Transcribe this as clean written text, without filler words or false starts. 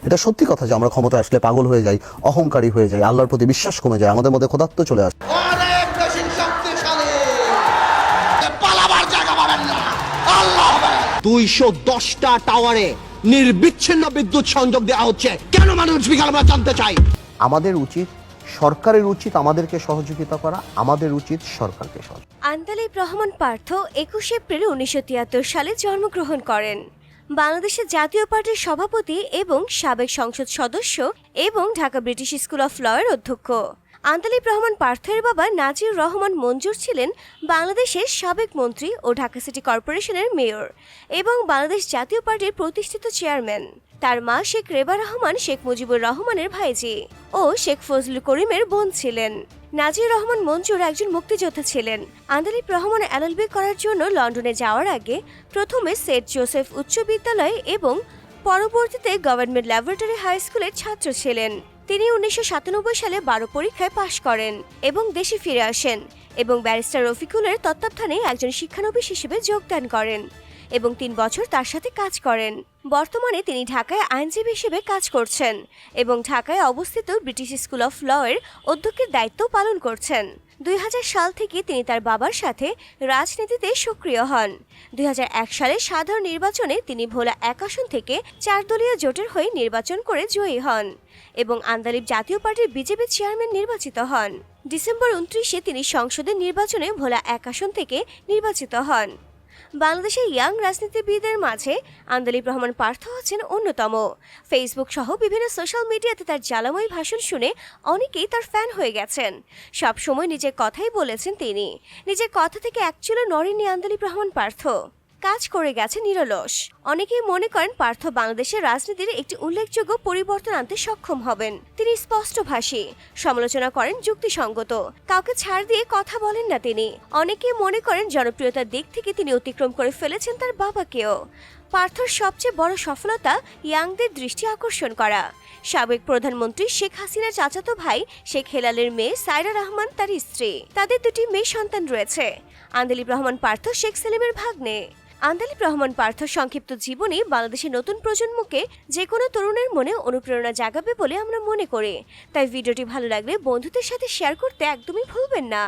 এটা সত্যি কথা যে আমরা ক্ষমতা আসলে পাগল হয়ে যাই, অহংকারী হয়ে যাই, আল্লাহর প্রতি বিশ্বাস কমে যায়, আমাদের মধ্যে খোদাত্ব চলে আসে। অনেক বেশি শক্তিশালী, পালাবার জায়গা পাবেন না। আল্লাহ 210টা টাওয়ারে নির্বিচ্ছিন্ন বিদ্যুৎ সংযোগ দেওয়া হচ্ছে, কেন মানুষ বিকাল আমরা জানতে চাই। আমাদের উচিত, সরকারের উচিত আমাদেরকে সহযোগিতা করা, আমাদের উচিত সরকারকে সহযোগিতা। আন্দালিব রহমান পার্থ 21 এপ্রিল 1973 সালে জন্মগ্রহণ করেন। বাংলাদেশের জাতীয় পার্টির সভাপতি এবং সাবেক সংসদ সদস্য এবং ঢাকা ব্রিটিশ স্কুল অফ ল-এর অধ্যক্ষ। আন্দালিব রহমান পার্থের বাবা নাজির রহমান মঞ্জুর ছিলেন বাংলাদেশের সাবেক মন্ত্রী ও ঢাকা সিটি কর্পোরেশনের মেয়র এবং বাংলাদেশ জাতীয় পার্টির প্রতিষ্ঠিত চেয়ারম্যান। তার মা শেখ রেবা রহমান শেখ মুজিবুর রহমানের ভাইঝি ও শেখ ফজলুল করিমের বোন ছিলেন। নাজির রহমান মঞ্জুর একজন মুক্তিযোদ্ধা ছিলেন। আন্দালিব রহমান এলএলবি করার জন্য লন্ডনে যাওয়ার আগে প্রথমে সেন্ট জোসেফ উচ্চ বিদ্যালয় এবং পরবর্তীতে গভর্নমেন্ট ল্যাবরেটরি হাই স্কুলের ছাত্র ছিলেন। তিনি 1997 সালে 12 পরীক্ষায় পাশ করেন এবং দেশে ফিরে আসেন এবং ব্যারিস্টার রফিকুলের তত্ত্বাবধানে একজন শিক্ষানবিশ হিসেবে যোগদান করেন এবং 3 বছর তার সাথে কাজ করেন। বর্তমানে তিনি ঢাকায় আইনজীবী হিসেবে কাজ করছেন এবং ঢাকায় অবস্থিত ব্রিটিশ স্কুল অফ ল-এর অধ্যক্ষের দায়িত্ব পালন করছেন। 2000 সাল থেকে তিনি তার বাবার সাথে রাজনীতিতে সক্রিয় হন। 2001 সালে সাধারণ নির্বাচনে তিনি ভোলা 1 আসন থেকে 4 দলীয় জোটের হয়ে নির্বাচন করে জয়ী হন এবং আন্দালিব জাতীয় পার্টির বিজেপি চেয়ারম্যান নির্বাচিত হন। ডিসেম্বর 29-এ তিনি সংসদের নির্বাচনে ভোলা 1 আসন থেকে নির্বাচিত হন। বাংলাদেশের ইয়াং রাজনীতিবিদদের মাঝে আন্দালিব রহমান পার্থ হচ্ছেন অন্যতম। ফেসবুক সহ বিভিন্ন সোশ্যাল মিডিয়াতে তার জ্বালাময়ী ভাষণ শুনে অনেকেই তার ফ্যান হয়ে গেছেন। সব সময় নিজের কথাই বলেছেন তিনি। নিজের কথা থেকে একচুলও নড়েননি আন্দালিব রহমান পার্থ। কাজ করে গেছে নিরলস। অনেকেই মনে করেন পার্থ বাংলাদেশের রাজনীতির একটি উল্লেখযোগ্য পরিবর্তন আনতে সক্ষম হবেন। তিনি স্পষ্টভাষী, সমালোচনা করেন যুক্তিসঙ্গত, কাউকে ছাড় দিয়ে কথা বলেন না তিনি। অনেকেই মনে করেন জনপ্রিয়তার দিক থেকে তিনি অতিক্রম করে ফেলেছেন তার বাবাকেও। পার্থর সবচেয়ে বড় সফলতা ইয়াংদের দৃষ্টি আকর্ষণ করা। সাবেক প্রধানমন্ত্রী শেখ হাসিনার চাচাতো ভাই শেখ হেলালের মেয়ে সায়রা রহমান তার স্ত্রী। তাদের 2টি মেয়ে সন্তান রয়েছে। আন্দালিব রহমান পার্থ শেখ সেলিমের ভাগ্নে। আন্দালিব রহমান পার্থ সংক্ষিপ্ত জীবনী বাংলাদেশের নতুন প্রজন্মকে যে কোনো তরুণের মনে অনুপ্রেরণা জাগাবে বলে আমরা মনে করি। তাই ভিডিওটি ভালো লাগলে বন্ধুদের সাথে শেয়ার করতে একদমই ভুলবেন না।